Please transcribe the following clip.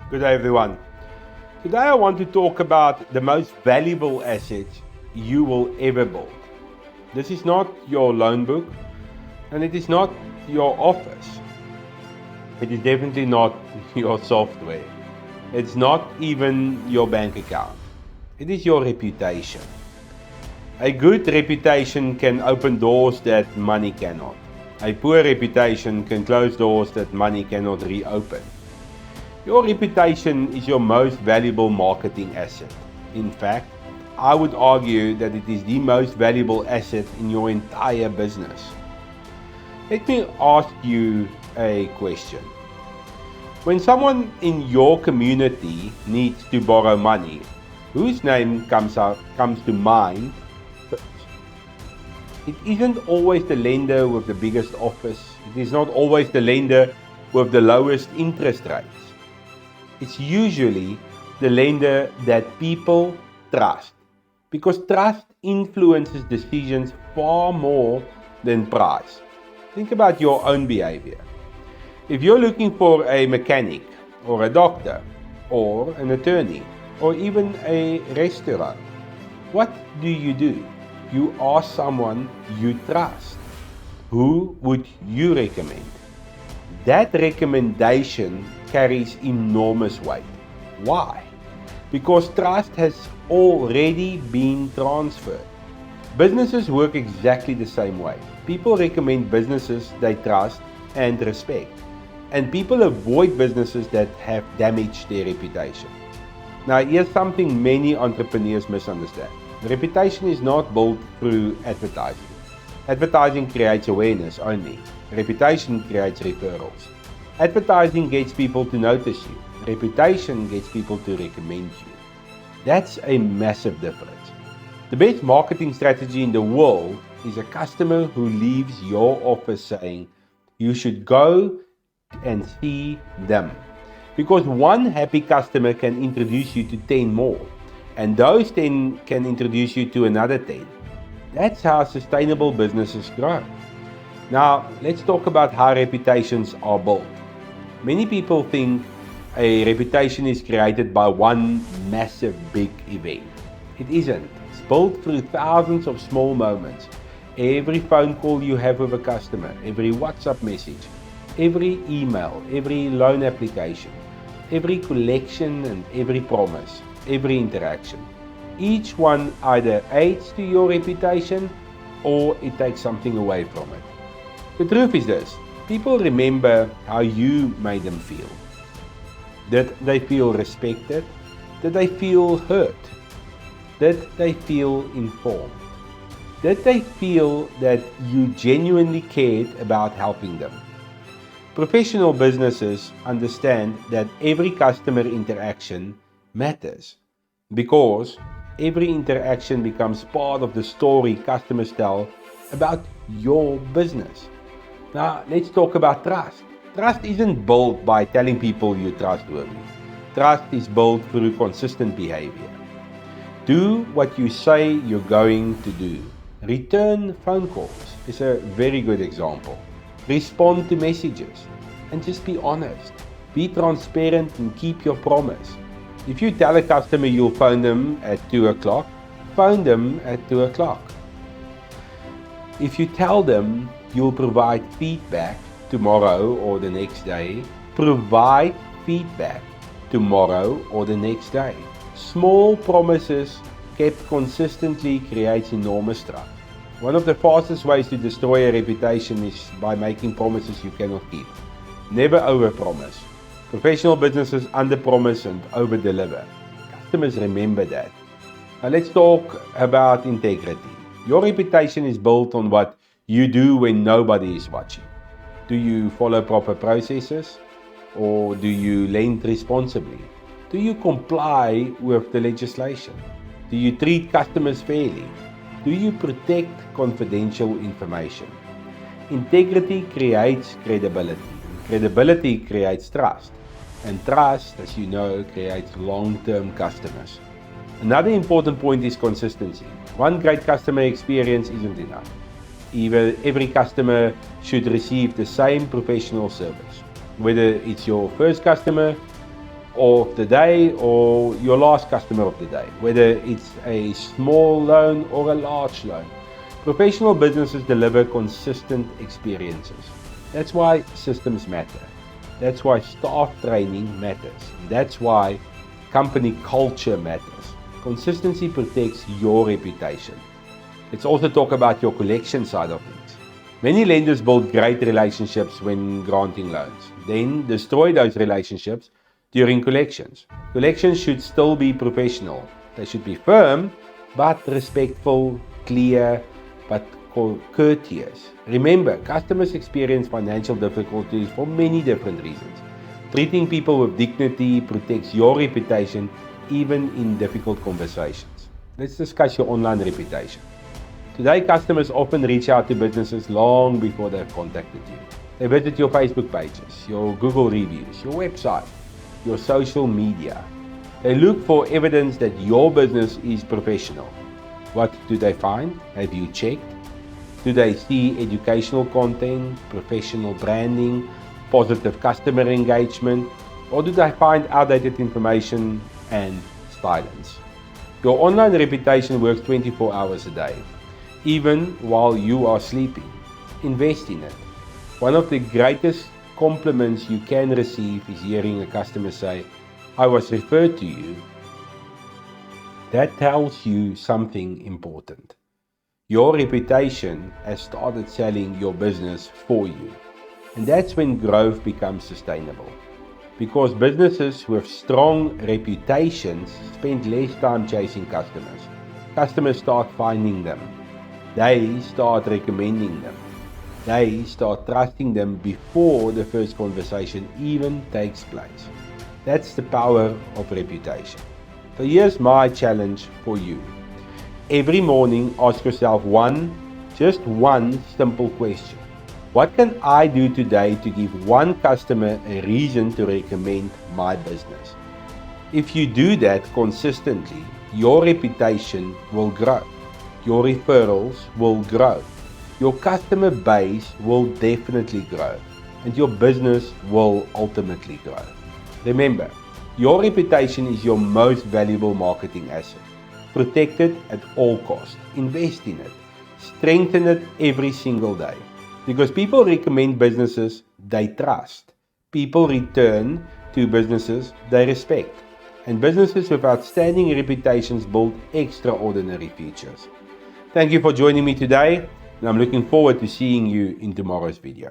Good day, everyone. Today I want to talk about the most valuable asset you will ever build. This is not your loan book, and it is not your office. It is definitely not your software. It's not even your bank account. It is your reputation. A good reputation can open doors that money cannot. A poor reputation can close doors that money cannot reopen. Your reputation is your most valuable marketing asset. In fact, I would argue that it is the most valuable asset in your entire business. Let me ask you a question. When someone in your community needs to borrow money, whose name comes to mind first? It isn't always the lender with the biggest office. It is not always the lender with the lowest interest rates. It's usually the lender that people trust, because trust influences decisions far more than price. Think about your own behavior. If you're looking for a mechanic or a doctor or an attorney or even a restaurant, what do? You ask someone you trust. Who would you recommend? That recommendation carries enormous weight. Why? Because trust has already been transferred. Businesses work exactly the same way. People recommend businesses they trust and respect, and people avoid businesses that have damaged their reputation. Now, here's something many entrepreneurs misunderstand. Reputation is not built through advertising. Advertising creates awareness only. Reputation creates referrals. Advertising gets people to notice you. Reputation gets people to recommend you. That's a massive difference. The best marketing strategy in the world is a customer who leaves your office saying, you should go and see them. Because one happy customer can introduce you to 10 more, and those 10 can introduce you to another 10. That's how sustainable businesses grow. Now, let's talk about how reputations are built. Many people think a reputation is created by one massive big event. It isn't. It's built through thousands of small moments. Every phone call you have with a customer, every WhatsApp message, every email, every loan application, every collection and every promise, every interaction. Each one either aids to your reputation or it takes something away from it. The truth is this: people remember how you made them feel. Did they feel respected? Did they feel hurt? Did they feel informed? Did they feel that you genuinely cared about helping them? Professional businesses understand that every customer interaction matters, because every interaction becomes part of the story customers tell about your business. Now, let's talk about trust. Trust isn't built by telling people you're trustworthy. Trust is built through consistent behavior. Do what you say you're going to do. Return phone calls is a very good example. Respond to messages and just be honest. Be transparent and keep your promise. If you tell a customer you'll phone them at 2 o'clock, phone them at 2 o'clock. If you tell them you'll provide feedback tomorrow or the next day, provide feedback tomorrow or the next day. Small promises kept consistently creates enormous trust. One of the fastest ways to destroy a reputation is by making promises you cannot keep. Never overpromise. Professional businesses underpromise and overdeliver. Customers remember that. Now let's talk about integrity. Your reputation is built on what you do when nobody is watching. Do you follow proper processes? Or do you lend responsibly? Do you comply with the legislation? Do you treat customers fairly? Do you protect confidential information? Integrity creates credibility. Credibility creates trust. And trust, as you know, creates long-term customers. Another important point is consistency. One great customer experience isn't enough. Every customer should receive the same professional service. Whether it's your first customer of the day or your last customer of the day, whether it's a small loan or a large loan. Professional businesses deliver consistent experiences. That's why systems matter. That's why staff training matters. That's why company culture matters. Consistency protects your reputation. Let's also talk about your collection side of things. Many lenders build great relationships when granting loans, then destroy those relationships during collections. Collections should still be professional. They should be firm, but respectful, clear, but courteous. Remember, customers experience financial difficulties for many different reasons. Treating people with dignity protects your reputation even in difficult conversations. Let's discuss your online reputation. Today, customers often reach out to businesses long before they've contacted you. They visit your Facebook pages, your Google reviews, your website, your social media. They look for evidence that your business is professional. What do they find? Have you checked? Do they see educational content, professional branding, positive customer engagement, or do they find outdated information and silence? Your online reputation works 24 hours a day, even while you are sleeping. Invest in it. One of the greatest compliments you can receive is hearing a customer say, "I was referred to you." That tells you something important. Your reputation has started selling your business for you. And that's when growth becomes sustainable. Because businesses with strong reputations spend less time chasing customers. Customers start finding them. They start recommending them. They start trusting them before the first conversation even takes place. That's the power of reputation. So here's my challenge for you. Every morning, ask yourself just one simple question. What can I do today to give one customer a reason to recommend my business? If you do that consistently, your reputation will grow. Your referrals will grow. Your customer base will definitely grow. And your business will ultimately grow. Remember, your reputation is your most valuable marketing asset. Protect it at all costs. Invest in it. Strengthen it every single day. Because people recommend businesses they trust. People return to businesses they respect. And businesses with outstanding reputations build extraordinary futures. Thank you for joining me today, and I'm looking forward to seeing you in tomorrow's video.